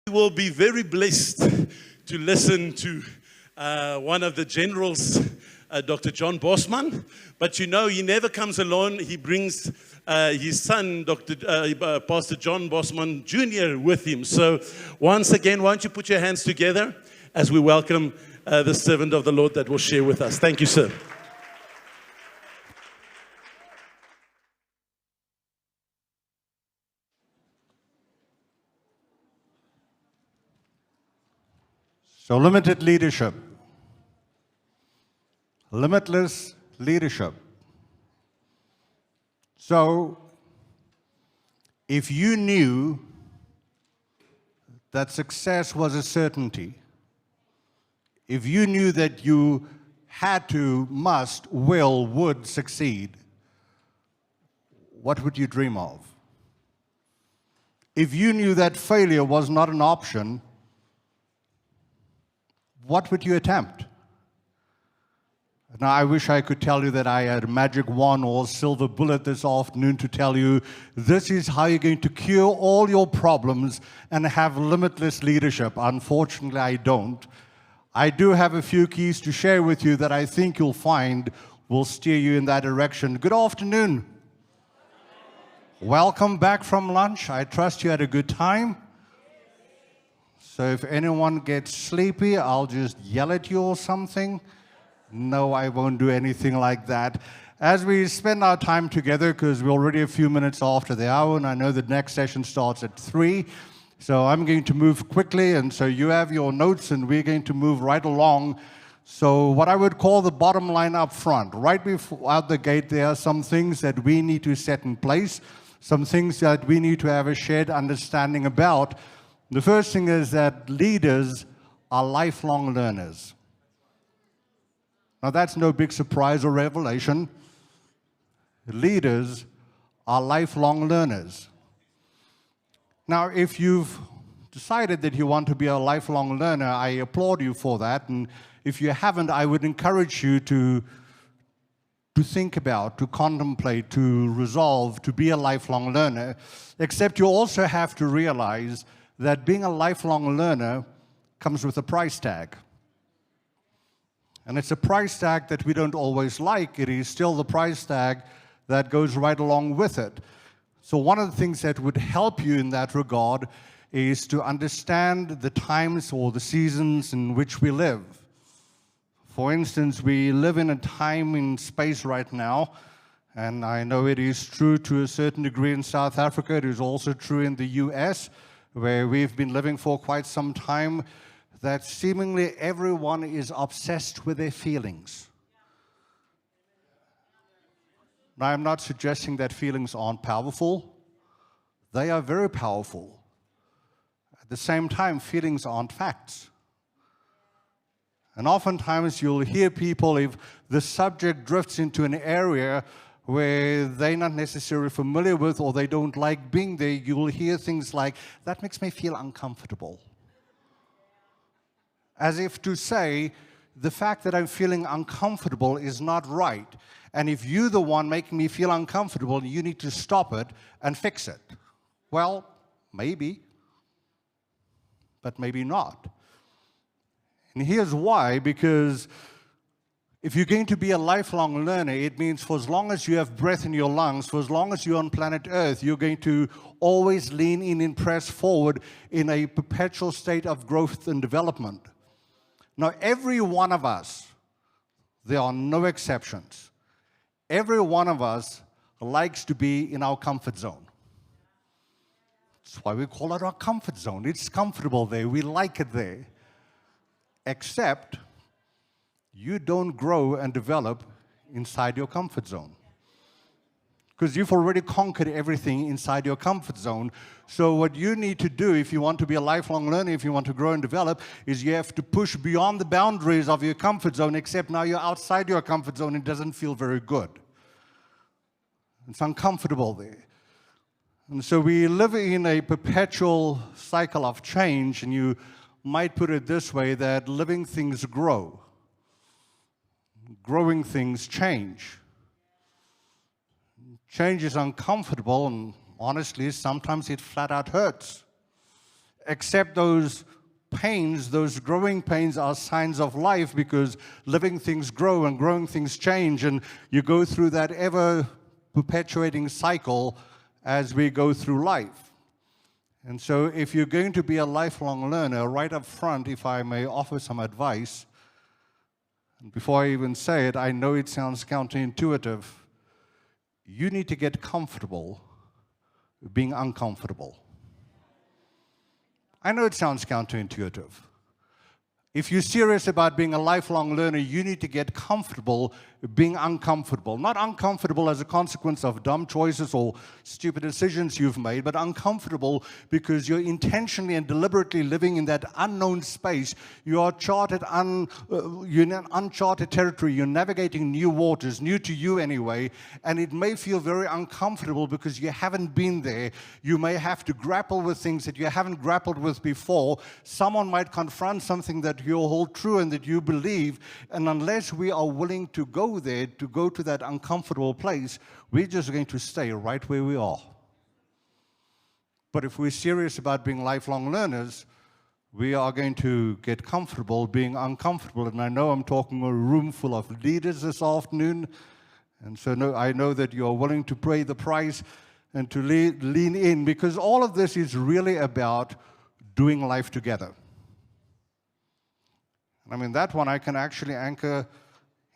You will be very blessed to listen to one of the generals, Dr. John Bosman. But you know, he never comes alone. He brings his son, Pastor John Bosman Jr. with him. So once again, why don't you put your hands together as we welcome the servant of the Lord that will share with us. Thank you, sir. So limited leadership, limitless leadership. So if you knew that success was a certainty, if you knew that you had to, must, will, would succeed, what would you dream of? If you knew that failure was not an option, what would you attempt? Now, I wish I could tell you that I had a magic wand or silver bullet this afternoon to tell you this is how you're going to cure all your problems and have limitless leadership. Unfortunately, I don't. I do have a few keys to share with you that I think you'll find will steer you in that direction. Good afternoon. Welcome back from lunch. I trust you had a good time. So if anyone gets sleepy, I'll just yell at you or something. No, I won't do anything like that. As we spend our time together, because we're already a few minutes after the hour, and I know the next session starts at 3, so I'm going to move quickly, and so you have your notes, and we're going to move right along. So what I would call the bottom line up front, right before out the gate, there are some things that we need to set in place, some things that we need to have a shared understanding about. The first thing is that leaders are lifelong learners. Now, that's no big surprise or revelation. Leaders are lifelong learners. Now, if you've decided that you want to be a lifelong learner, I applaud you for that. And if you haven't, I would encourage you to think about, to contemplate, to resolve, to be a lifelong learner. Except you also have to realize that being a lifelong learner comes with a price tag. And it's a price tag that we don't always like. It is still the price tag that goes right along with it. So one of the things that would help you in that regard is to understand the times or the seasons in which we live. For instance, we live in a time in space right now, and I know it is true to a certain degree in South Africa. It is also true in the US, where we've been living for quite some time, that seemingly everyone is obsessed with their feelings. Now, I'm not suggesting that feelings aren't powerful. They are very powerful. At the same time, feelings aren't facts. And oftentimes you'll hear people, if the subject drifts into an area where they're not necessarily familiar with or they don't like being there, you'll hear things like, that makes me feel uncomfortable. As if to say, the fact that I'm feeling uncomfortable is not right. And if you're the one making me feel uncomfortable, you need to stop it and fix it. Well, maybe, but maybe not. And here's why, because if you're going to be a lifelong learner, it means for as long as you have breath in your lungs, for as long as you're on planet Earth, you're going to always lean in and press forward in a perpetual state of growth and development. Now, every one of us, there are no exceptions, every one of us likes to be in our comfort zone. That's why we call it our comfort zone. It's comfortable there. We like it there. Except you don't grow and develop inside your comfort zone, because you've already conquered everything inside your comfort zone. So what you need to do if you want to be a lifelong learner, if you want to grow and develop, is you have to push beyond the boundaries of your comfort zone, except now you're outside your comfort zone. It doesn't feel very good. It's uncomfortable there. And so we live in a perpetual cycle of change, and you might put it this way, that living things grow. Growing things change. Change is uncomfortable, and honestly, sometimes it flat out hurts. accept those pains, those growing pains are signs of life, because living things grow and growing things change, and you go through that ever perpetuating cycle as we go through life. And so if you're going to be a lifelong learner, right up front, if I may offer some advice, and before I even say it, I know it sounds counterintuitive, you need to get comfortable being uncomfortable. I know it sounds counterintuitive. If you're serious about being a lifelong learner, you need to get comfortable being uncomfortable. Not uncomfortable as a consequence of dumb choices or stupid decisions you've made, but uncomfortable because you're intentionally and deliberately living in that unknown space. You are you're in uncharted territory. You're navigating new waters, new to you anyway, and it may feel very uncomfortable because you haven't been there. You may have to grapple with things that you haven't grappled with before. Someone might confront something that you hold true and that you believe, and unless we are willing to go there, to go to that uncomfortable place, we're just going to stay right where we are. But if we're serious about being lifelong learners, we are going to get comfortable being uncomfortable. And I know I'm talking to a room full of leaders this afternoon, and so I know that you are willing to pay the price and to lean in, because all of this is really about doing life together. I mean, that one I can actually anchor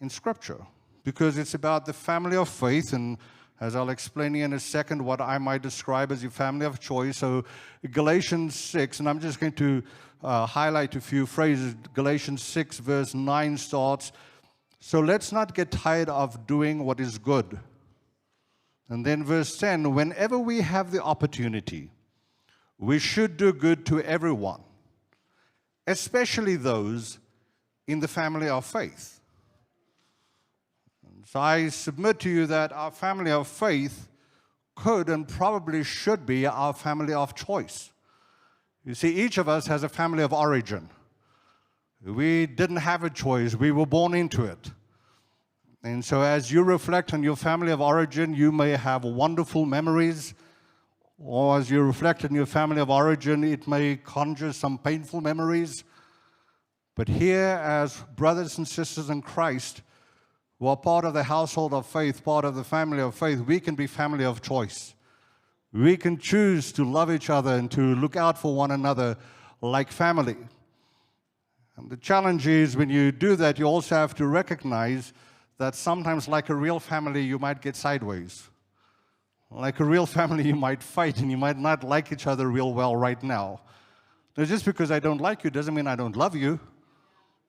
in Scripture, because it's about the family of faith, and as I'll explain in a second, what I might describe as your family of choice. So Galatians 6, and I'm just going to highlight a few phrases. Galatians 6 verse 9 starts, "So let's not get tired of doing what is good." And then verse 10, "Whenever we have the opportunity, we should do good to everyone, especially those in the family of faith." So I submit to you that our family of faith could and probably should be our family of choice. You see, each of us has a family of origin. We didn't have a choice. We were born into it. And so as you reflect on your family of origin, you may have wonderful memories, or as you reflect on your family of origin, it may conjure some painful memories. But here, as brothers and sisters in Christ, who are part of the household of faith, part of the family of faith, we can be family of choice. We can choose to love each other and to look out for one another like family. And the challenge is, when you do that, you also have to recognize that sometimes, like a real family, you might get sideways. Like a real family, you might fight and you might not like each other real well right now. Now, just because I don't like you doesn't mean I don't love you.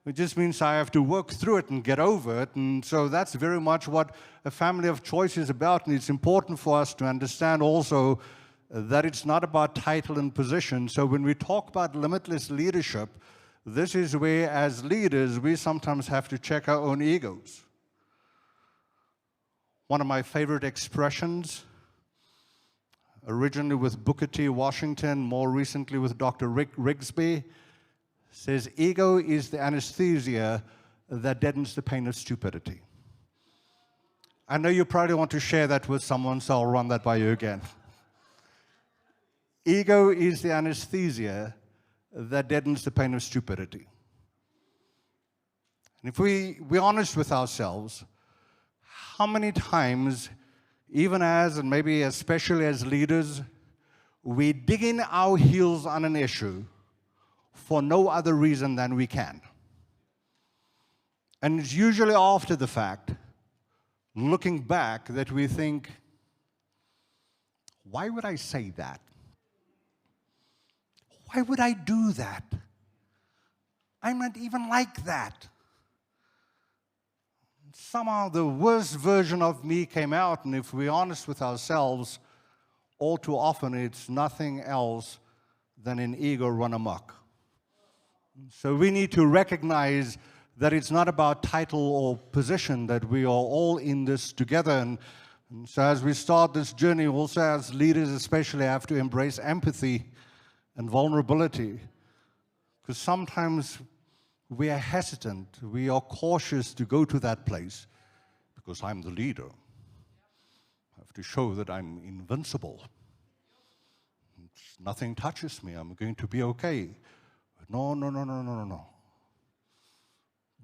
It just means I have to work through it and get over it. And so that's very much what a family of choice is about. And it's important for us to understand also that it's not about title and position. So when we talk about limitless leadership, this is where, as leaders, we sometimes have to check our own egos. One of my favorite expressions, originally with Booker T. Washington, more recently with Dr. Rick Rigsby, says, "Ego is the anesthesia that deadens the pain of stupidity." I know you probably want to share that with someone, so I'll run that by you again. Ego is the anesthesia that deadens the pain of stupidity. And if we're honest with ourselves, how many times, even as, and maybe especially as leaders, we dig in our heels on an issue for no other reason than we can. And it's usually after the fact, looking back, that we think, why would I say that? Why would I do that? I'm not even like that. Somehow the worst version of me came out, and if we're honest with ourselves, all too often it's nothing else than an ego run amok. So we need to recognize that it's not about title or position, that we are all in this together. And so as we start this journey, also as leaders especially, have to embrace empathy and vulnerability. Because sometimes we are hesitant, we are cautious to go to that place, because I'm the leader. I have to show that I'm invincible. Nothing touches me. I'm going to be okay. No, no, no, no, no, no, no.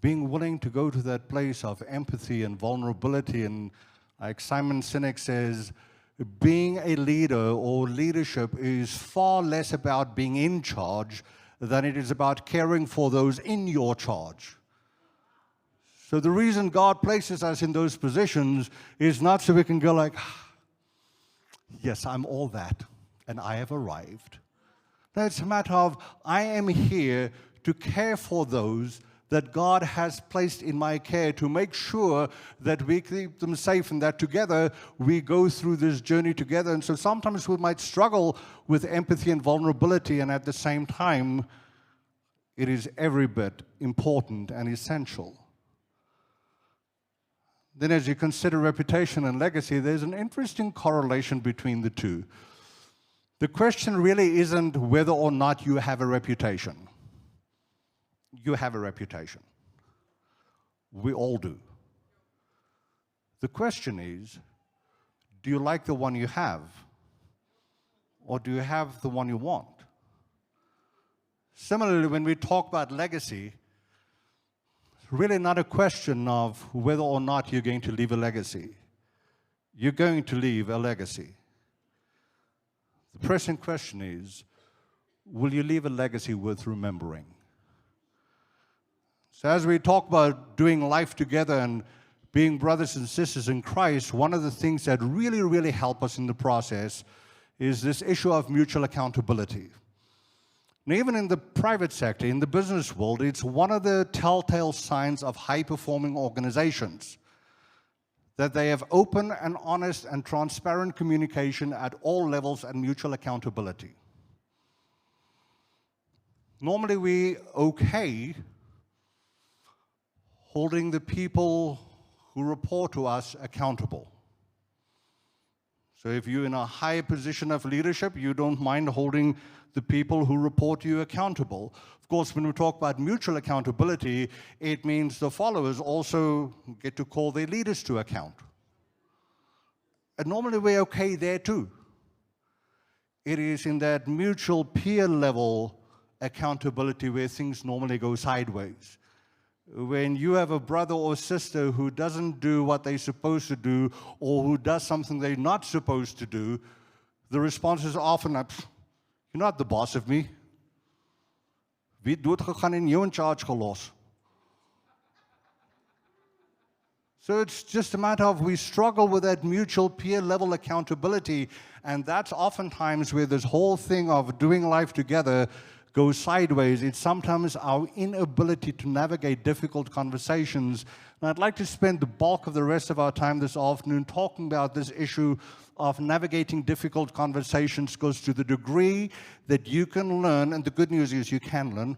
Being willing to go to that place of empathy and vulnerability, and like Simon Sinek says, being a leader or leadership is far less about being in charge than it is about caring for those in your charge. So the reason God places us in those positions is not so we can go like, yes, I'm all that, and I have arrived. No, it's a matter of, I am here to care for those that God has placed in my care, to make sure that we keep them safe and that together we go through this journey together. And so sometimes we might struggle with empathy and vulnerability, and at the same time, it is every bit important and essential. Then as you consider reputation and legacy, there's an interesting correlation between the two. The question really isn't whether or not you have a reputation. You have a reputation. We all do. The question is, do you like the one you have? Or do you have the one you want? Similarly, when we talk about legacy, it's really not a question of whether or not you're going to leave a legacy. You're going to leave a legacy. The pressing question is, will you leave a legacy worth remembering? So as we talk about doing life together and being brothers and sisters in Christ, one of the things that really, really help us in the process is this issue of mutual accountability. And even in the private sector, in the business world, it's one of the telltale signs of high-performing organizations that they have open and honest and transparent communication at all levels and mutual accountability. Normally, we okay holding the people who report to us accountable. So if you're in a high position of leadership, you don't mind holding the people who report to you accountable. Of course, when we talk about mutual accountability, it means the followers also get to call their leaders to account. And normally we're okay there too. It is in that mutual peer level accountability where things normally go sideways. When you have a brother or sister who doesn't do what they're supposed to do, or who does something they're not supposed to do, the response is often, you're not the boss of me. Wie het doodgegaan en jou in charge gelos? So it's just a matter of we struggle with that mutual peer level accountability, and that's oftentimes where this whole thing of doing life together goes sideways. It's sometimes our inability to navigate difficult conversations. And I'd like to spend the bulk of the rest of our time this afternoon talking about this issue of navigating difficult conversations, because to the degree that you can learn, and the good news is you can learn,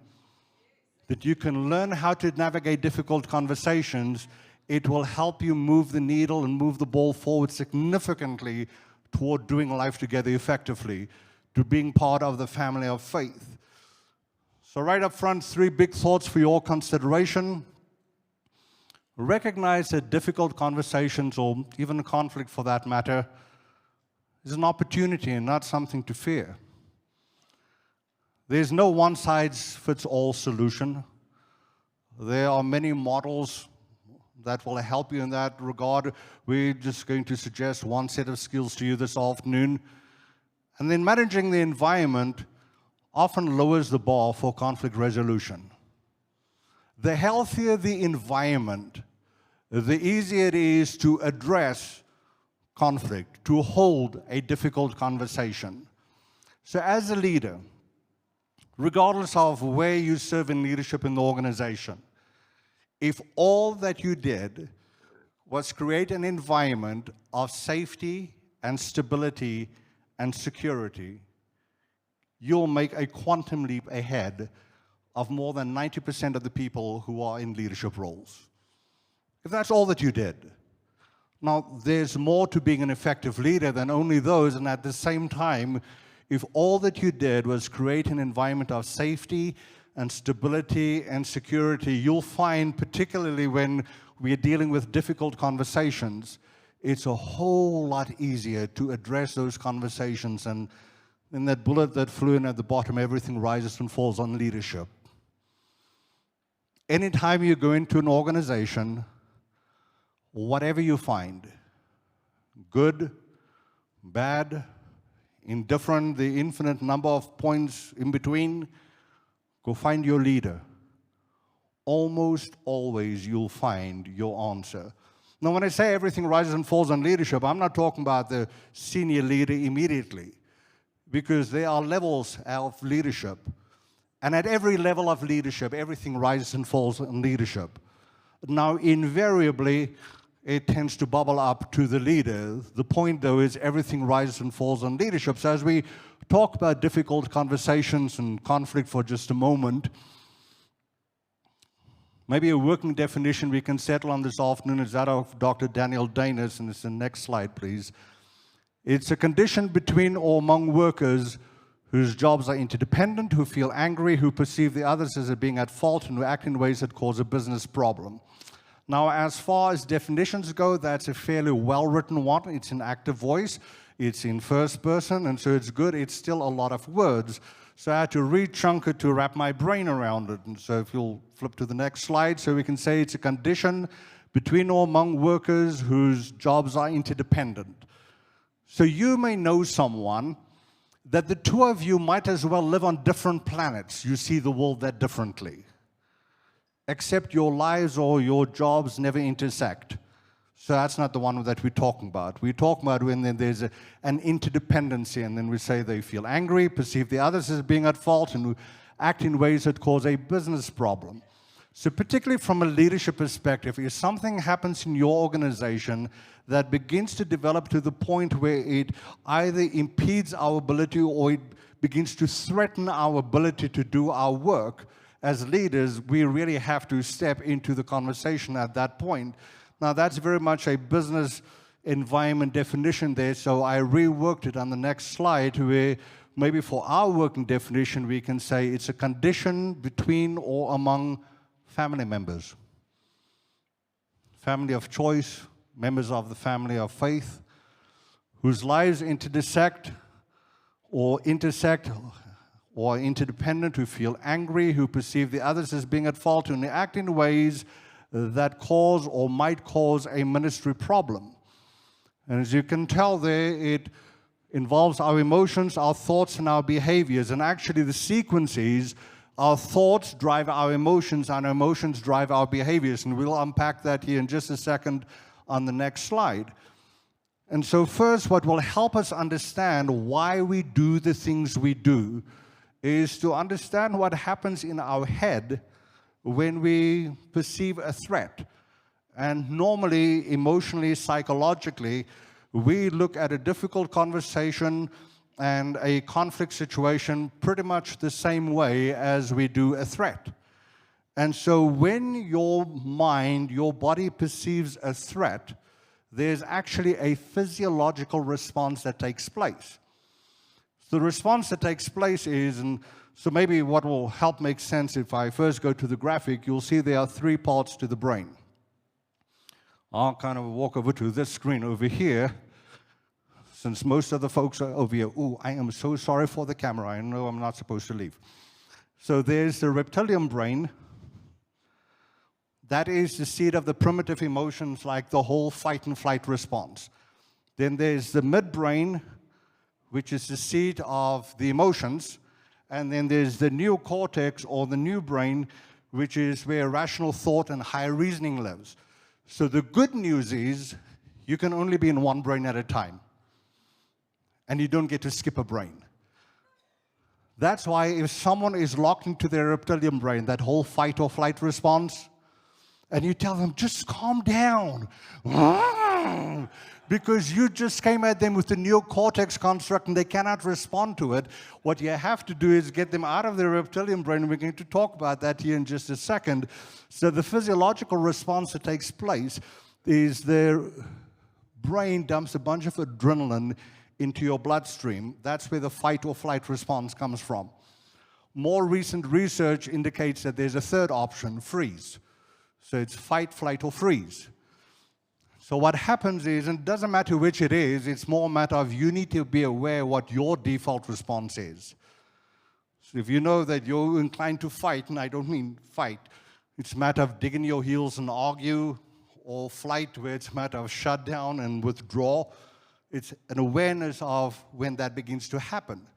that you can learn how to navigate difficult conversations, it will help you move the needle and move the ball forward significantly toward doing life together effectively, to being part of the family of faith. So right up front, 3 big thoughts for your consideration. Recognize that difficult conversations, or even conflict for that matter, is an opportunity and not something to fear. There's no one-size-fits-all solution. There are many models that will help you in that regard. We're just going to suggest one set of skills to you this afternoon. And then managing the environment often lowers the bar for conflict resolution. The healthier the environment, the easier it is to address conflict, to hold a difficult conversation. So as a leader, regardless of where you serve in leadership in the organization, if all that you did was create an environment of safety and stability and security, you'll make a quantum leap ahead of more than 90% of the people who are in leadership roles. If that's all that you did. Now, there's more to being an effective leader than only those, and at the same time, if all that you did was create an environment of safety and stability and security, you'll find, particularly when we're dealing with difficult conversations, it's a whole lot easier to address those conversations and In that bullet that flew in at the bottom, everything rises and falls on leadership. Anytime you go into an organization, whatever you find, good, bad, indifferent, the infinite number of points in between, go find your leader. Almost always you'll find your answer. Now, when I say everything rises and falls on leadership, I'm not talking about the senior leader immediately, because there are levels of leadership. And at every level of leadership, everything rises and falls on leadership. Now, invariably, it tends to bubble up to the leader. The point, though, is everything rises and falls on leadership. So as we talk about difficult conversations and conflict for just a moment, maybe a working definition we can settle on this afternoon is that of Dr. Daniel Danis, and it's the next slide, please. It's a condition between or among workers whose jobs are interdependent, who feel angry, who perceive the others as being at fault, and who act in ways that cause a business problem. Now, as far as definitions go, that's a fairly well-written one. It's in active voice, it's in first person, and so it's good. It's still a lot of words. So I had to re-chunk it to wrap my brain around it. And so if you'll flip to the next slide, so we can say it's a condition between or among workers whose jobs are interdependent. So you may know someone that the two of you might as well live on different planets. You see the world that differently, except your lives or your jobs never intersect. So that's not the one that we're talking about. We're talking about when there's an interdependency, and then we say they feel angry, perceive the others as being at fault, and act in ways that cause a business problem. So particularly from a leadership perspective, if something happens in your organization that begins to develop to the point where it either impedes our ability or it begins to threaten our ability to do our work, as leaders, we really have to step into the conversation at that point. Now, that's very much a business environment definition there, so I reworked it on the next slide where maybe for our working definition, we can say it's a condition between or among family members. Family of choice, members of the family of faith, whose lives intersect or interdependent, who feel angry, who perceive the others as being at fault, and act in ways that cause or might cause a ministry problem. And as you can tell there, it involves our emotions, our thoughts, and our behaviors. And actually the sequence is our thoughts drive our emotions, and our emotions drive our behaviors. And we'll unpack that here in just a second on the next slide. And so first, what will help us understand why we do the things we do is to understand what happens in our head when we perceive a threat. And normally, emotionally, psychologically, we look at a difficult conversation and a conflict situation pretty much the same way as we do a threat. And so when your mind, your body perceives a threat, there's actually a physiological response that takes place. The response that takes place is, and so maybe what will help make sense if I first go to the graphic, you'll see there are three parts to the brain. I'll kind of walk over to this screen over here, since most of the folks are over here. Ooh, I am so sorry for the camera. I know I'm not supposed to leave. So there's the reptilian brain. That is the seat of the primitive emotions like the whole fight and flight response. Then there's the midbrain, which is the seat of the emotions. And then there's the neocortex, or the new brain, which is where rational thought and higher reasoning lives. So the good news is you can only be in one brain at a time. And you don't get to skip a brain. That's why if someone is locked into their reptilian brain, that whole fight or flight response, and you tell them, just calm down, because you just came at them with the neocortex construct and they cannot respond to it. What you have to do is get them out of their reptilian brain, and we're going to talk about that here in just a second. So the physiological response that takes place is their brain dumps a bunch of adrenaline into your bloodstream. That's where the fight or flight response comes from. More recent research indicates that there's a third option, freeze. So it's fight, flight, or freeze. So what happens is, and it doesn't matter which it is, it's more a matter of you need to be aware what your default response is. So if you know that you're inclined to fight, and I don't mean fight, it's a matter of digging your heels and argue, or flight where it's a matter of shut down and withdraw. It's an awareness of when that begins to happen.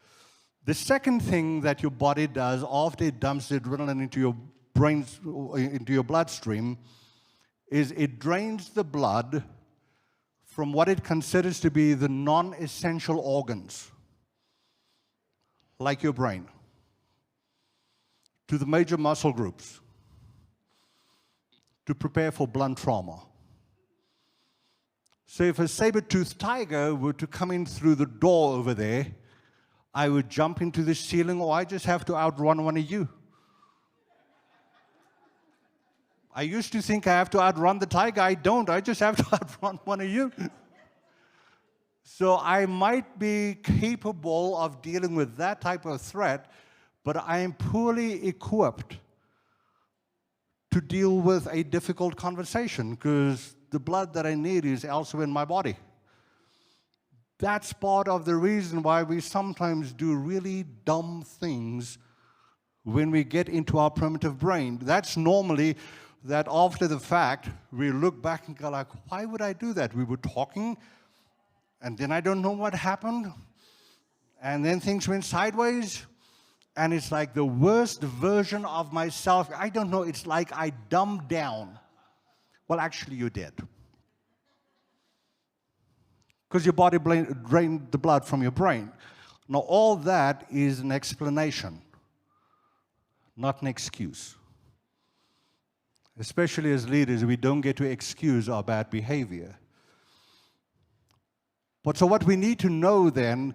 The second thing that your body does after it dumps the adrenaline into your brains, into your bloodstream, is it drains the blood from what it considers to be the non-essential organs, like your brain, to the major muscle groups, to prepare for blunt trauma. So if a saber-toothed tiger were to come in through the door over there, I would jump into the ceiling, or I just have to outrun one of you. I used to think I have to outrun the tiger. I don't. I just have to outrun one of you. So I might be capable of dealing with that type of threat, but I am poorly equipped to deal with a difficult conversation because the blood that I need is elsewhere in my body. That's part of the reason why we sometimes do really dumb things when we get into our primitive brain. That's normally that after the fact, we look back and go like, why would I do that? We were talking, and then I don't know what happened, and then things went sideways, and it's like the worst version of myself. I don't know, it's like I dumbed down. Well, actually, you did. Because your body drained the blood from your brain. Now, all that is an explanation, not an excuse. Especially as leaders, we don't get to excuse our bad behavior. But so what we need to know then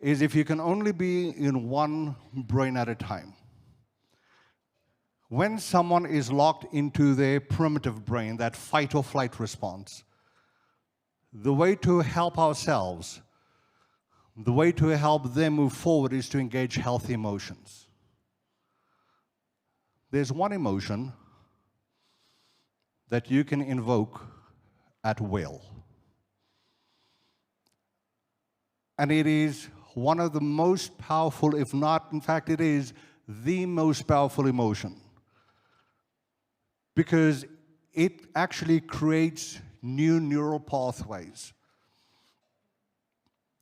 is if you can only be in one brain at a time. When someone is locked into their primitive brain, that fight or flight response, the way to help ourselves, the way to help them move forward is to engage healthy emotions. There's one emotion that you can invoke at will. And it is one of the most powerful, if not, in fact, it is the most powerful emotion. Because it actually creates new neural pathways.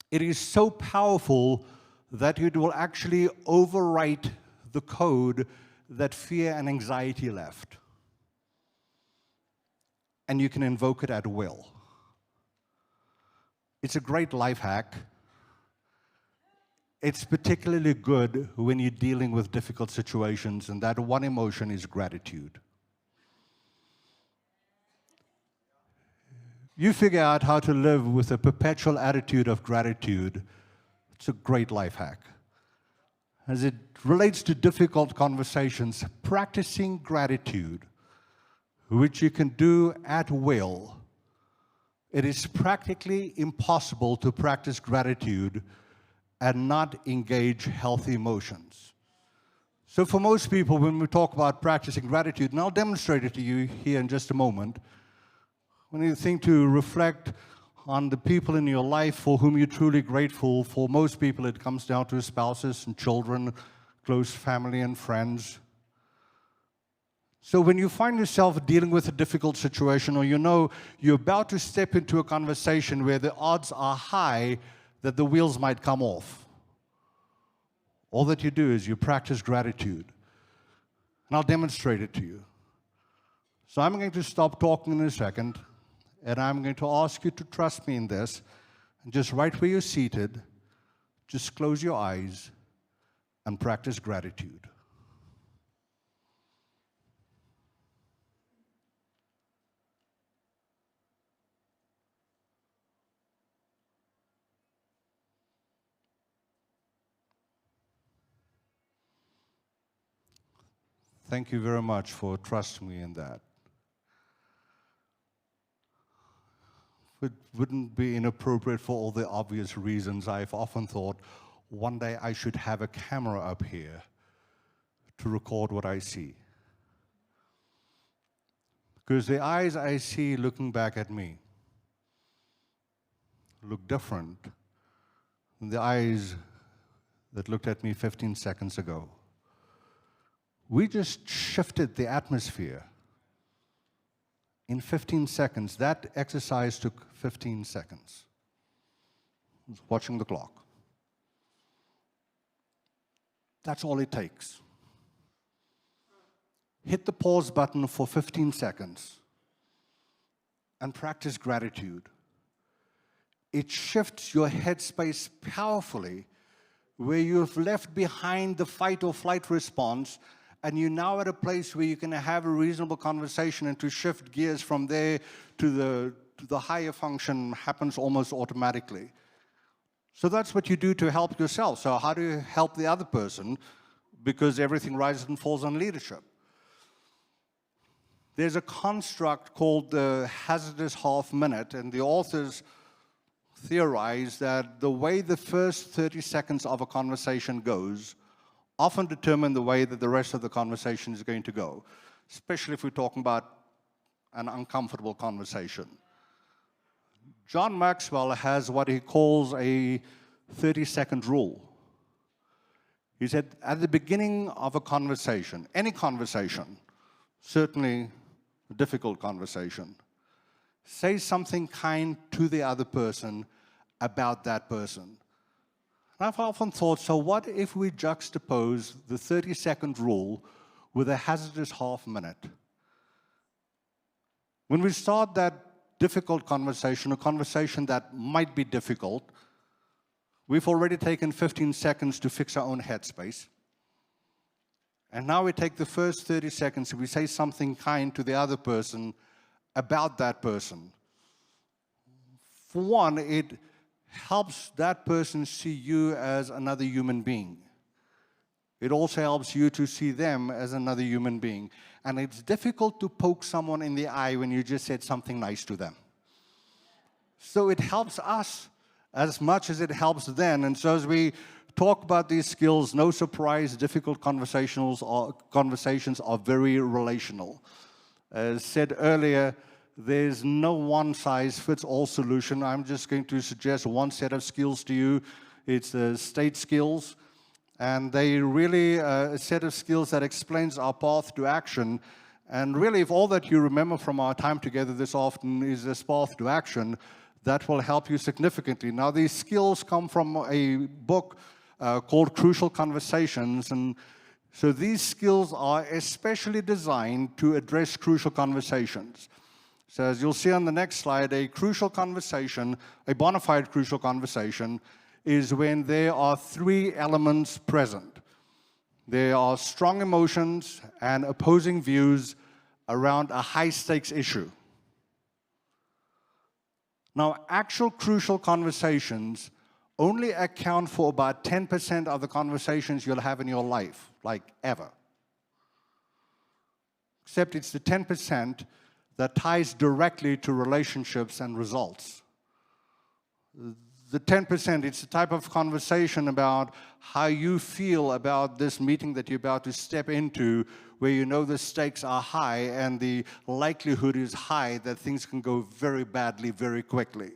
It is so powerful that it will actually overwrite the code that fear and anxiety left. And you can invoke it at will. It's a great life hack. It's particularly good when you're dealing with difficult situations, and that one emotion is gratitude. You figure out how to live with a perpetual attitude of gratitude, it's a great life hack. As it relates to difficult conversations, practicing gratitude, which you can do at will. It is practically impossible to practice gratitude and not engage healthy emotions. So for most people, when we talk about practicing gratitude, and I'll demonstrate it to you here in just a moment, when you think to reflect on the people in your life for whom you're truly grateful, for most people it comes down to spouses and children, close family and friends. So when you find yourself dealing with a difficult situation, or you know you're about to step into a conversation where the odds are high that the wheels might come off, all that you do is you practice gratitude. And I'll demonstrate it to you. So I'm going to stop talking in a second, and I'm going to ask you to trust me in this. And just right where you're seated, just close your eyes and practice gratitude. Thank you very much for trusting me in that. It wouldn't be inappropriate for all the obvious reasons. I've often thought one day I should have a camera up here to record what I see. Because the eyes I see looking back at me look different than the eyes that looked at me 15 seconds ago. We just shifted the atmosphere in 15 seconds. That exercise took 15 seconds. I was watching the clock. That's all it takes. Hit the pause button for 15 seconds and practice gratitude. It shifts your headspace powerfully, where you've left behind the fight or flight response, and you're now at a place where you can have a reasonable conversation, and to shift gears from there to the higher function happens almost automatically. So that's what you do to help yourself. So how do you help the other person? Because everything rises and falls on leadership. There's a construct called the hazardous half minute, and the authors theorize that the way the first 30 seconds of a conversation goes often determine the way that the rest of the conversation is going to go, especially if we're talking about an uncomfortable conversation. John Maxwell has what he calls a 30-second rule. He said, at the beginning of a conversation, any conversation, certainly a difficult conversation, say something kind to the other person about that person. And I've often thought, so what if we juxtapose the 30-second rule with a hazardous half minute? When we start that difficult conversation, a conversation that might be difficult, we've already taken 15 seconds to fix our own headspace. And now we take the first 30 seconds and we say something kind to the other person about that person. For one, it helps that person see you as another human being. It also helps you to see them as another human being. And it's difficult to poke someone in the eye when you just said something nice to them. So it helps us as much as it helps them. And so as we talk about these skills, no surprise, difficult conversations are very relational. As said earlier, there's no one-size-fits-all solution. I'm just going to suggest one set of skills to you. It's the state skills. And they really a set of skills that explains our path to action. And really, if all that you remember from our time together this afternoon is this path to action, that will help you significantly. Now, these skills come from a book called Crucial Conversations. And so these skills are especially designed to address crucial conversations. So as you'll see on the next slide, a crucial conversation, a bona fide crucial conversation, is when there are three elements present. There are strong emotions and opposing views around a high-stakes issue. Now, actual crucial conversations only account for about 10% of the conversations you'll have in your life, like ever. Except it's the 10% that ties directly to relationships and results. The 10%, it's the type of conversation about how you feel about this meeting that you're about to step into, where you know the stakes are high and the likelihood is high that things can go very badly very quickly.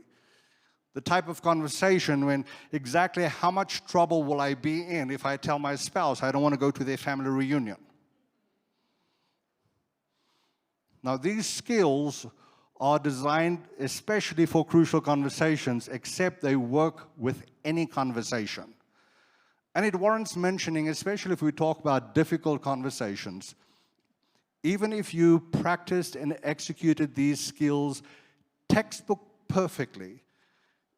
The type of conversation when exactly how much trouble will I be in if I tell my spouse I don't want to go to their family reunion. Now, these skills are designed especially for crucial conversations, except they work with any conversation. And it warrants mentioning, especially if we talk about difficult conversations, even if you practiced and executed these skills textbook perfectly,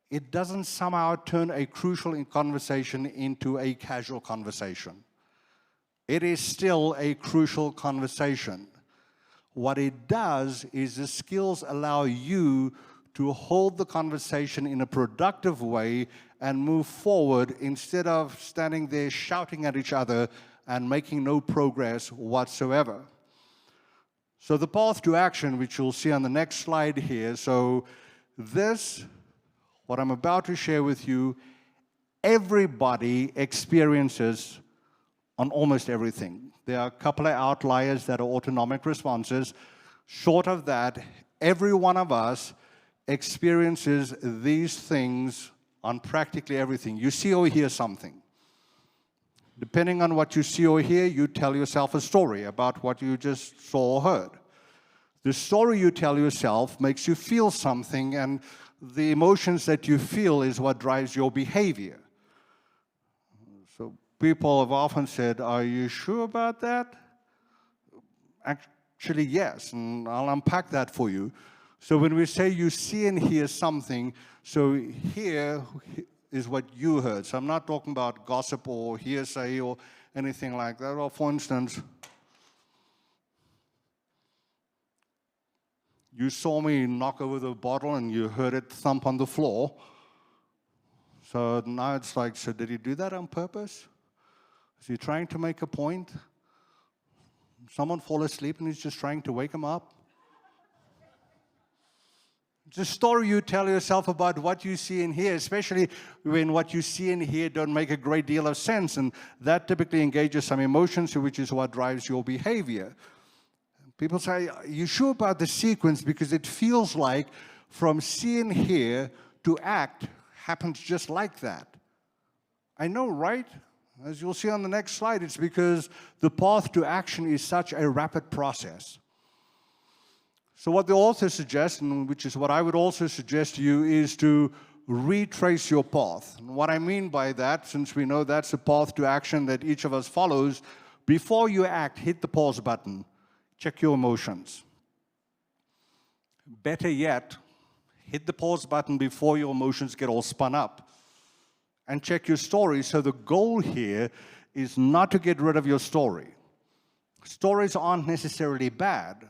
it doesn't somehow turn a crucial conversation into a casual conversation. It is still a crucial conversation. What it does is the skills allow you to hold the conversation in a productive way and move forward instead of standing there shouting at each other and making no progress whatsoever. So the path to action, which you'll see on the next slide here, so this, what I'm about to share with you, everybody experiences on almost everything. There are a couple of outliers that are autonomic responses. Short of that, every one of us experiences these things on practically everything. You see or hear something. Depending on what you see or hear, you tell yourself a story about what you just saw or heard. The story you tell yourself makes you feel something, and the emotions that you feel is what drives your behavior. So people have often said, "Are you sure about that?" Actually, yes, and I'll unpack that for you. So when we say you see and hear something, so hear is what you heard. So I'm not talking about gossip or hearsay or anything like that. Or for instance, you saw me knock over the bottle and you heard it thump on the floor. So now it's like, so did he do that on purpose? Is he trying to make a point? Someone fall asleep and he's just trying to wake him up? It's a story you tell yourself about what you see and hear, especially when what you see and hear don't make a great deal of sense, and that typically engages some emotions, which is what drives your behavior. People say, "Are you sure about the sequence?" Because it feels like from see and hear to act happens just like that. I know, right? As you'll see on the next slide, it's because the path to action is such a rapid process. So what the author suggests, and which is what I would also suggest to you, is to retrace your path. And what I mean by that, since we know that's a path to action that each of us follows, before you act, hit the pause button. Check your emotions. Better yet, hit the pause button before your emotions get all spun up. And check your story. So the goal here is not to get rid of your story. Stories aren't necessarily bad.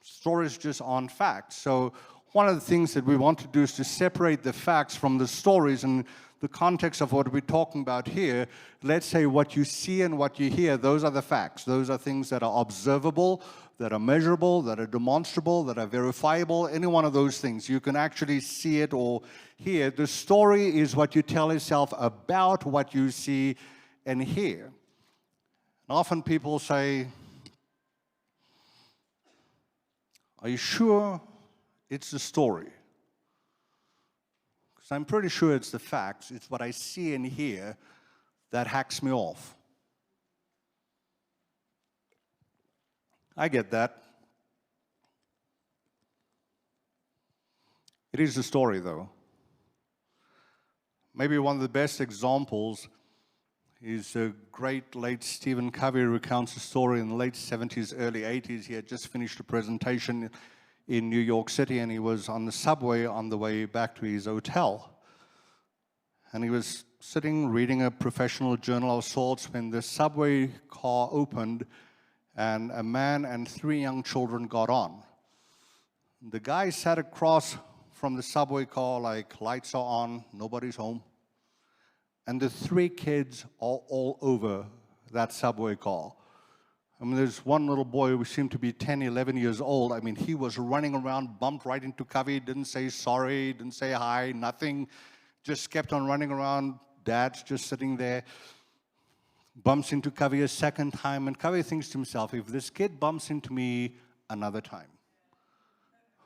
Stories just aren't facts. So one of the things that we want to do is to separate the facts from the stories. In the context of what we're talking about here, let's say what you see and what you hear, those are the facts. Those are things that are observable, that are measurable, that are demonstrable, that are verifiable, any one of those things. You can actually see it or hear. The story is what you tell yourself about what you see and hear. And often people say, "Are you sure it's the story?" Because I'm pretty sure it's the facts. It's what I see and hear that hacks me off. I get that. It is the story, though. Maybe one of the best examples is a great late Stephen Covey recounts a story in the late 70s, early 80s. He had just finished a presentation in New York City, and he was on the subway on the way back to his hotel. And he was sitting reading a professional journal of sorts when the subway car opened, and a man and 3 young children got on. The guy sat across from the subway car like lights are on, nobody's home. And the 3 kids are all over that subway car. I mean, there's one little boy who seemed to be 10, 11 years old. I mean, he was running around, bumped right into Covey, didn't say sorry, didn't say hi, nothing. Just kept on running around. Dad's just sitting there. Bumps into Covey a second time, and Covey thinks to himself, if this kid bumps into me another time.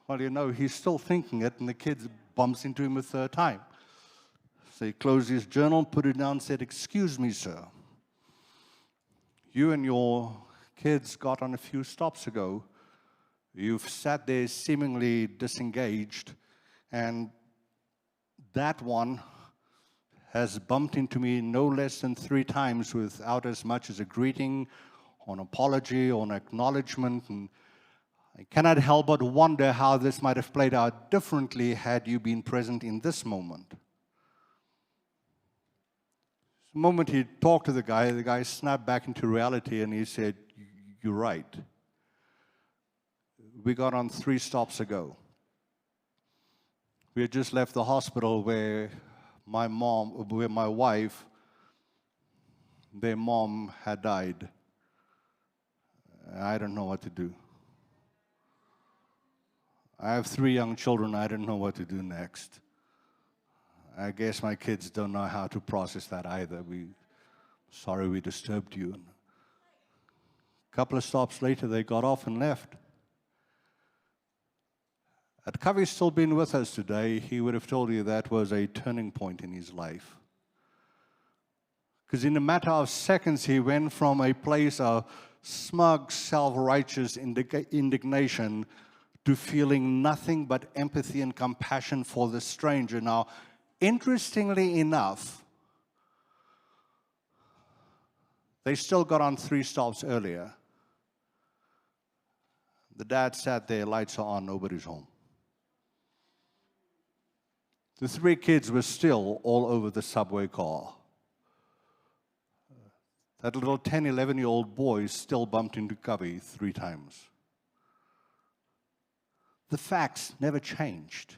Well, you know, he's still thinking it, and the kid bumps into him a third time. So he closed his journal, put it down, and said, "Excuse me, sir. You and your kids got on a few stops ago. You've sat there seemingly disengaged, and that one has bumped into me no less than 3 times without as much as a greeting, or an apology, or an acknowledgement. And I cannot help but wonder how this might have played out differently had you been present in this moment." The moment he talked to the guy snapped back into reality, and he said, "You're right. We got on 3 stops ago. We had just left the hospital where my wife, their mom had died. I don't know what to do. I have 3 young children. I don't know what to do next. I guess my kids don't know how to process that either. Sorry we disturbed you." A couple of stops later, they got off and left. Had Covey still been with us today, he would have told you that was a turning point in his life. Because in a matter of seconds, he went from a place of smug, self-righteous indignation to feeling nothing but empathy and compassion for the stranger. Now, interestingly enough, they still got on 3 stops earlier. The dad sat there, lights are on, nobody's home. The 3 kids were still all over the subway car. That little 10, 11-year-old boy still bumped into Covey 3 times. The facts never changed.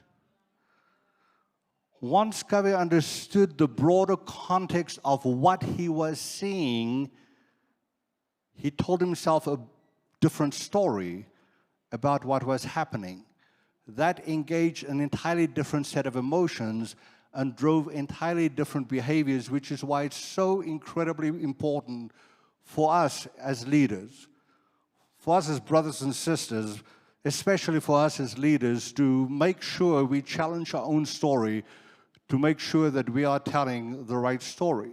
Once Covey understood the broader context of what he was seeing, he told himself a different story about what was happening. That engaged an entirely different set of emotions and drove entirely different behaviors, which is why it's so incredibly important for us as leaders, for us as brothers and sisters, especially for us as leaders, to make sure we challenge our own story, to make sure that we are telling the right story.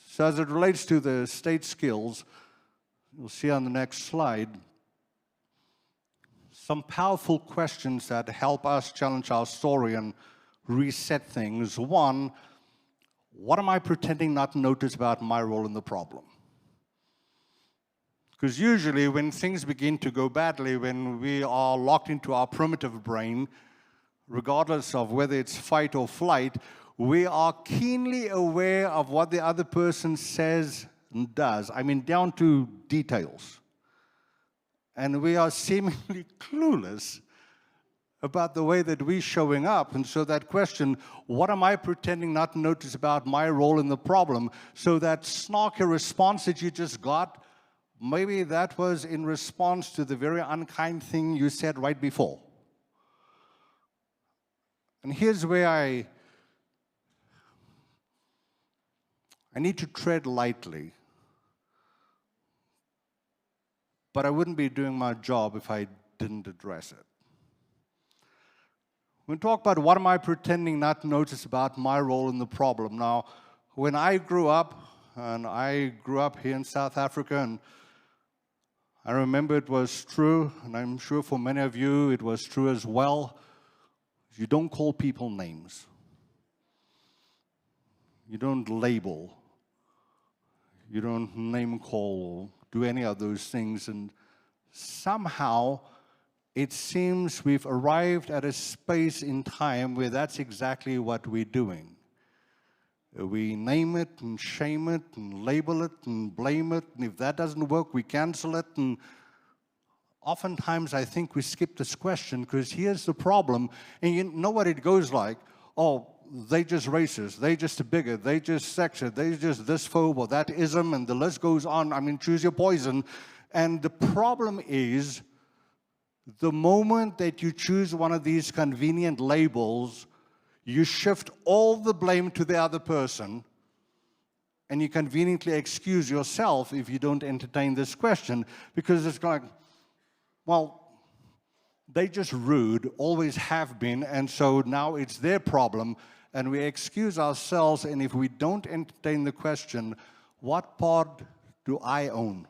So as it relates to the state skills, you'll see on the next slide, some powerful questions that help us challenge our story and reset things. 1, what am I pretending not to notice about my role in the problem? Because usually when things begin to go badly, when we are locked into our primitive brain, regardless of whether it's fight or flight, we are keenly aware of what the other person says and does. I mean, down to details. And we are seemingly clueless about the way that we're showing up. And so that question, what am I pretending not to notice about my role in the problem? So that snarky response that you just got, maybe that was in response to the very unkind thing you said right before. And here's where I need to tread lightly. But I wouldn't be doing my job if I didn't address it. We talk about what am I pretending not to notice about my role in the problem. Now, when I grew up, and I grew up here in South Africa, and I remember it was true, and I'm sure for many of you it was true as well, you don't call people names. You don't label. You don't name call or do any of those things. And somehow it seems we've arrived at a space in time where that's exactly what we're doing. We name it and shame it and label it and blame it, and if that doesn't work, we cancel it. And oftentimes I think we skip this question because here's the problem, and you know what it goes like, oh, they just racist, they just a bigot, they just sexist, they just this phobe or that ism, and the list goes on. I mean, choose your poison. And the problem is, the moment that you choose one of these convenient labels, you shift all the blame to the other person, and you conveniently excuse yourself if you don't entertain this question, because it's like, well, they just rude, always have been, and so now it's their problem, and we excuse ourselves, and if we don't entertain the question, what part do I own?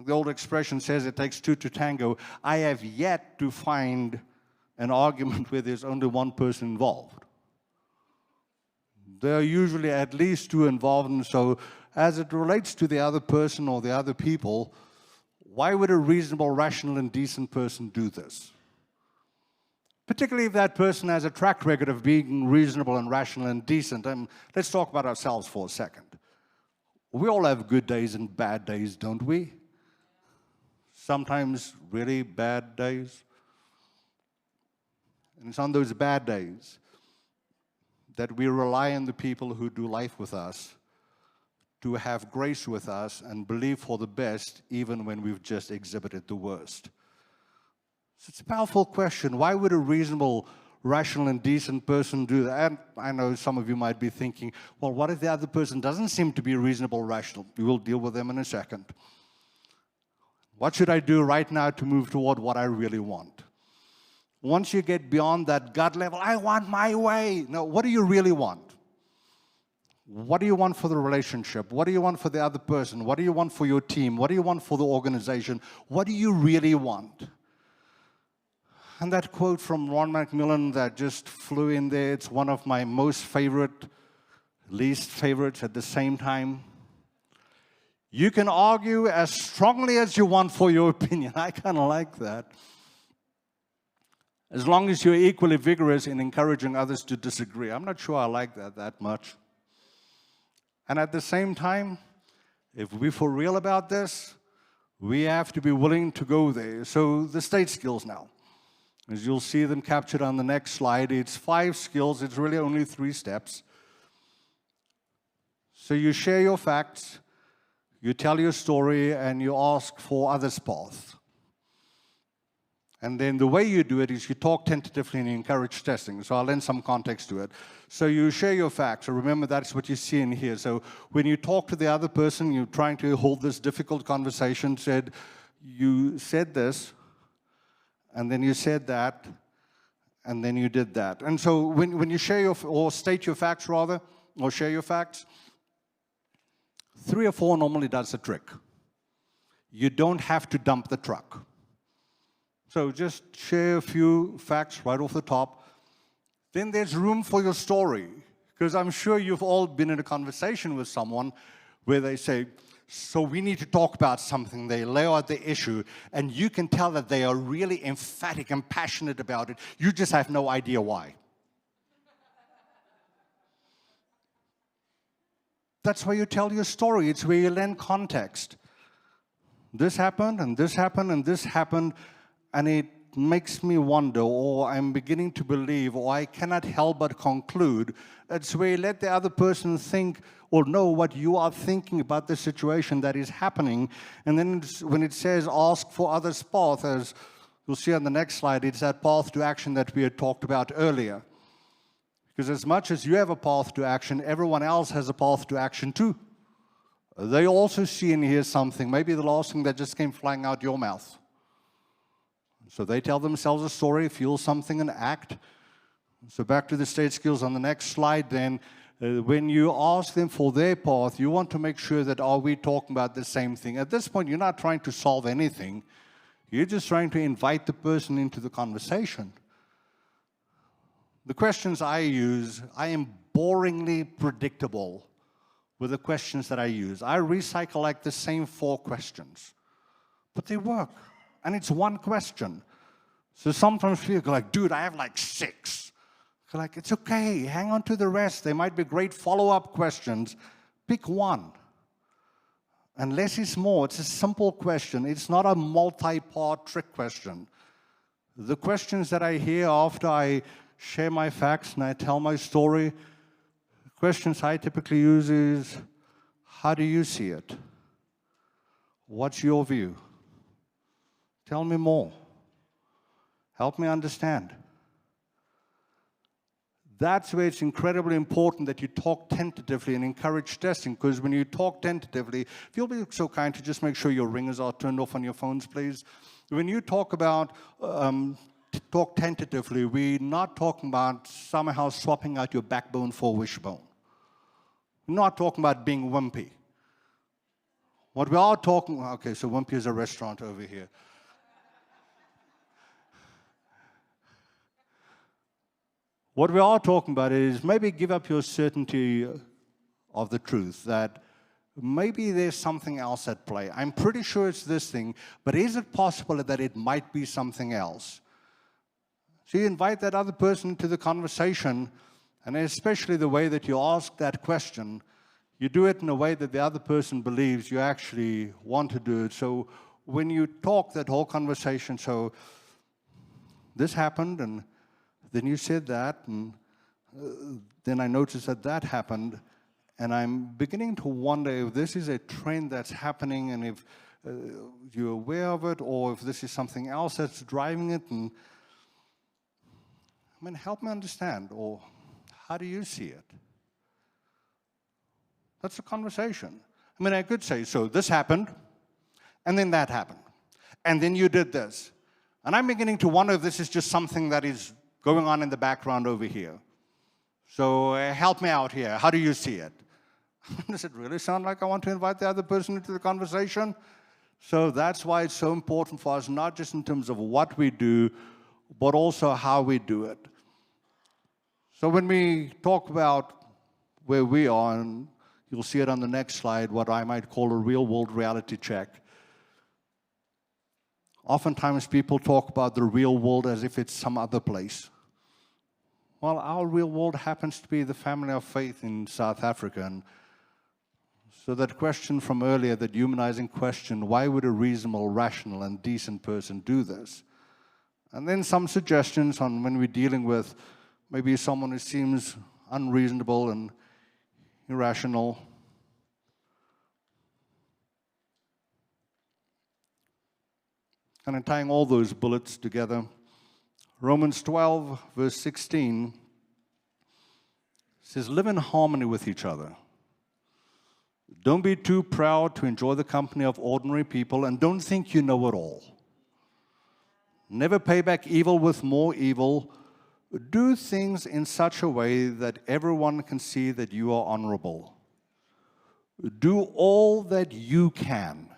The old expression says it takes 2 to tango. I have yet to find an argument where there's only one person involved. There are usually at least 2 involved, and so as it relates to the other person or the other people, why would a reasonable, rational, and decent person do this? Particularly if that person has a track record of being reasonable and rational and decent. And let's talk about ourselves for a second. We all have good days and bad days, don't we? Sometimes really bad days. And it's on those bad days that we rely on the people who do life with us to have grace with us and believe for the best even when we've just exhibited the worst. So it's a powerful question. Why would a reasonable, rational, and decent person do that? And I know some of you might be thinking, well, what if the other person doesn't seem to be reasonable, rational? We will deal with them in a second. What should I do right now to move toward what I really want? Once you get beyond that gut level, I want my way. No, what do you really want? What do you want for the relationship? What do you want for the other person? What do you want for your team? What do you want for the organization? What do you really want? And that quote from Ron Macmillan that just flew in there, it's one of my most favorite, least favorites at the same time. You can argue as strongly as you want for your opinion. I kind of like that. As long as you're equally vigorous in encouraging others to disagree. I'm not sure I like that much. And at the same time, if we're for real about this, we have to be willing to go there. So the state skills now, as you'll see them captured on the next slide, it's 5 skills. It's really only 3 steps. So you share your facts, you tell your story, and you ask for others' path. And then the way you do it is you talk tentatively and you encourage testing. So I'll lend some context to it. So you share your facts. So remember, that's what you see in here. So when you talk to the other person, you're trying to hold this difficult conversation, you said this, and then you said that, and then you did that. And so when you share or state your facts rather, or share your facts, 3 or 4 normally does the trick. You don't have to dump the truck. So just share a few facts right off the top. Then there's room for your story. Because I'm sure you've all been in a conversation with someone where they say, so we need to talk about something. They lay out the issue, and you can tell that they are really emphatic and passionate about it. You just have no idea why. That's where you tell your story. It's where you lend context. This happened, and this happened, and this happened. And it makes me wonder, or I'm beginning to believe, or I cannot help but conclude, that's where you let the other person think or know what you are thinking about the situation that is happening. And then when it says ask for others' path, as you'll see on the next slide, it's that path to action that we had talked about earlier. Because as much as you have a path to action, everyone else has a path to action too. They also see and hear something, maybe the last thing that just came flying out your mouth. So they tell themselves a story, feel something, and act. So back to the state skills on the next slide then. When you ask them for their path, you want to make sure that are we talking about the same thing. At this point, you're not trying to solve anything. You're just trying to invite the person into the conversation. The questions I use, I am boringly predictable with the questions that I use. I recycle like the same 4 questions, but they work. And it's 1 question. So sometimes people go like, dude, I have like 6. Like, it's okay, hang on to the rest. They might be great follow-up questions. Pick 1. And less is more. It's a simple question. It's not a multi-part trick question. The questions that I hear after I share my facts and I tell my story, the questions I typically use is, how do you see it? What's your view? Tell me more. Help me understand. That's where it's incredibly important that you talk tentatively and encourage testing, because when you talk tentatively, if you'll be so kind to just make sure your ringers are turned off on your phones, please. When you talk about talk tentatively, we're not talking about somehow swapping out your backbone for wishbone. We're not talking about being wimpy. What we are talking, okay, so Wimpy is a restaurant over here. What we are talking about is maybe give up your certainty of the truth, that maybe there's something else at play. I'm pretty sure it's this thing, but is it possible that it might be something else? So you invite that other person into the conversation, and especially the way that you ask that question, you do it in a way that the other person believes you actually want to do it. So when you talk that whole conversation, so this happened, and then you said that, and then I noticed that that happened, and I'm beginning to wonder if this is a trend that's happening, and if you're aware of it, or if this is something else that's driving it. And I mean, help me understand, or how do you see it? That's a conversation. I mean, I could say, so this happened, and then that happened. and then you did this. And I'm beginning to wonder if this is just something that is going on in the background over here. So help me out here. How do you see it? Does it really sound like I want to invite the other person into the conversation? So that's why it's so important for us, not just in terms of what we do, but also how we do it. So when we talk about where we are, and you'll see it on the next slide, what I might call a real-world reality check. Oftentimes people talk about the real world as if it's some other place. Well, our real world happens to be the family of faith in South Africa. And so that question from earlier, that humanizing question, why would a reasonable, rational, and decent person do this? And then some suggestions on when we're dealing with maybe someone who seems unreasonable and irrational. And in tying all those bullets together, Romans 12, verse 16 says, live in harmony with each other. Don't be too proud to enjoy the company of ordinary people, and don't think you know it all. Never pay back evil with more evil. Do things in such a way that everyone can see that you are honorable. Do all that you can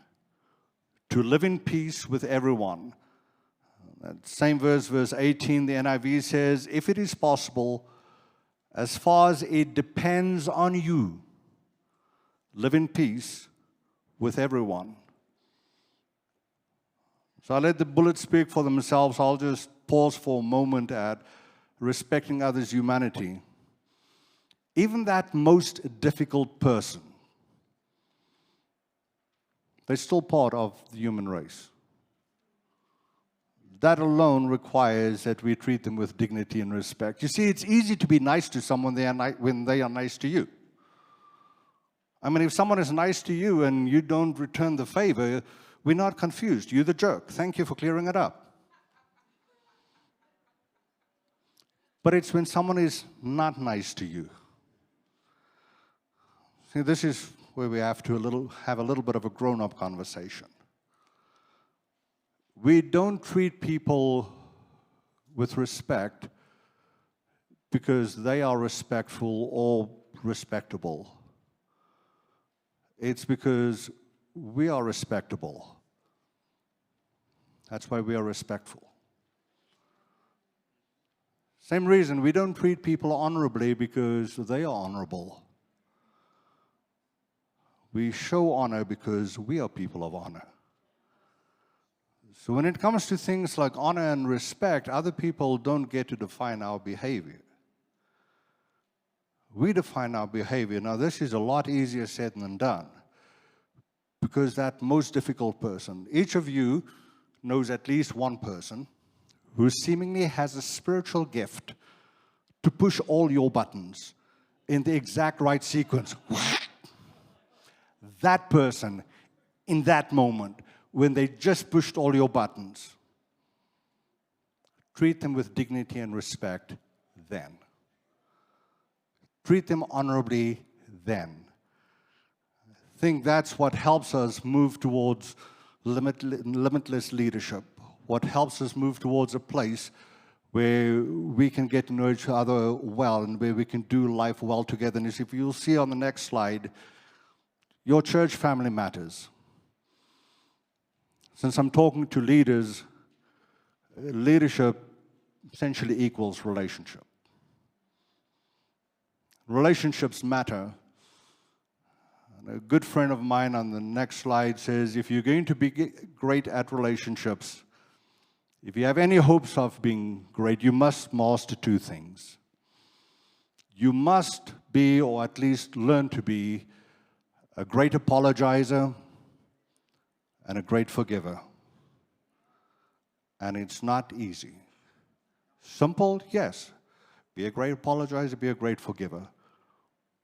to live in peace with everyone. That same verse, verse 18, the NIV says, if it is possible, as far as it depends on you, live in peace with everyone. So I'll let the bullets speak for themselves. I'll just pause for a moment at respecting others' humanity. Even that most difficult person, they're still part of the human race. That alone requires that we treat them with dignity and respect. You see, it's easy to be nice to someone when they are nice to you. I mean, if someone is nice to you and you don't return the favor, we're not confused. You're the jerk. Thank you for clearing it up. But it's when someone is not nice to you. See, this is where we have to have a little bit of a grown-up conversation. We don't treat people with respect because they are respectful or respectable. It's because we are respectable. That's why we are respectful. Same reason, we don't treat people honorably because they are honorable. We show honor because we are people of honor. So when it comes to things like honor and respect, other people don't get to define our behavior. We define our behavior. Now, this is a lot easier said than done, because that most difficult person, each of you knows at least one person who seemingly has a spiritual gift to push all your buttons in the exact right sequence. That person, in that moment, when they just pushed all your buttons, treat them with dignity and respect then. Treat them honorably then. I think that's what helps us move towards limitless leadership, what helps us move towards a place where we can get to know each other well and where we can do life well together. And if you'll see on the next slide, your church family matters. Since I'm talking to leaders, leadership essentially equals relationship. Relationships matter. And a good friend of mine on the next slide says, if you're going to be great at relationships, if you have any hopes of being great, you must master two things. You must be, or at least learn to be, a great apologizer and a great forgiver. And it's not easy. Simple, yes. Be a great apologizer, be a great forgiver.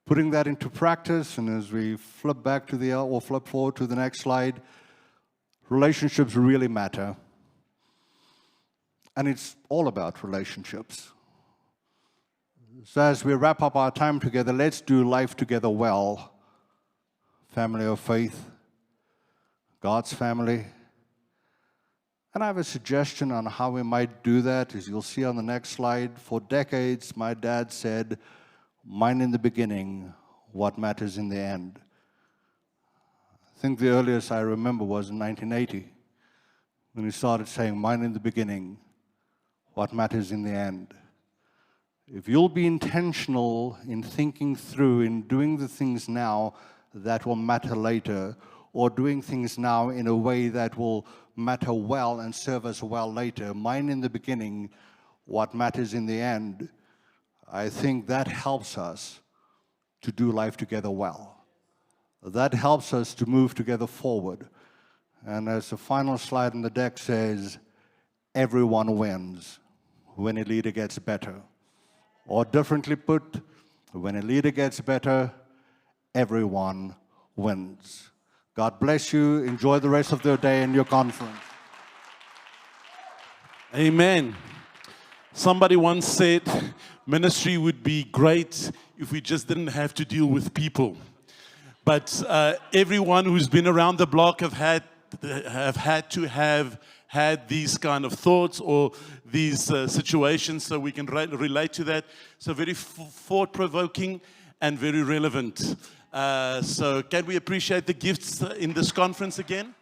Putting that into practice, and as we flip back to or flip forward to the next slide, relationships really matter. And it's all about relationships. So as we wrap up our time together, let's do life together well. Family of faith, God's family. And I have a suggestion on how we might do that. As you'll see on the next slide, for decades, my dad said, "Mine in the beginning, what matters in the end." I think the earliest I remember was in 1980, when he started saying, "Mine in the beginning, what matters in the end." If you'll be intentional in thinking through, in doing the things now that will matter later, or doing things now in a way that will matter well and serve us well later, mine in the beginning, what matters in the end, I think that helps us to do life together well. That helps us to move together forward. And as the final slide in the deck says, everyone wins when a leader gets better. Or differently put, when a leader gets better, everyone wins. God bless you. Enjoy the rest of the day in your conference. Amen. Somebody once said, ministry would be great if we just didn't have to deal with people. But everyone who's been around the block have had to have had these kind of thoughts or these situations, so we can relate to that. So very thought-provoking and very relevant. So can we appreciate the gifts in this conference again?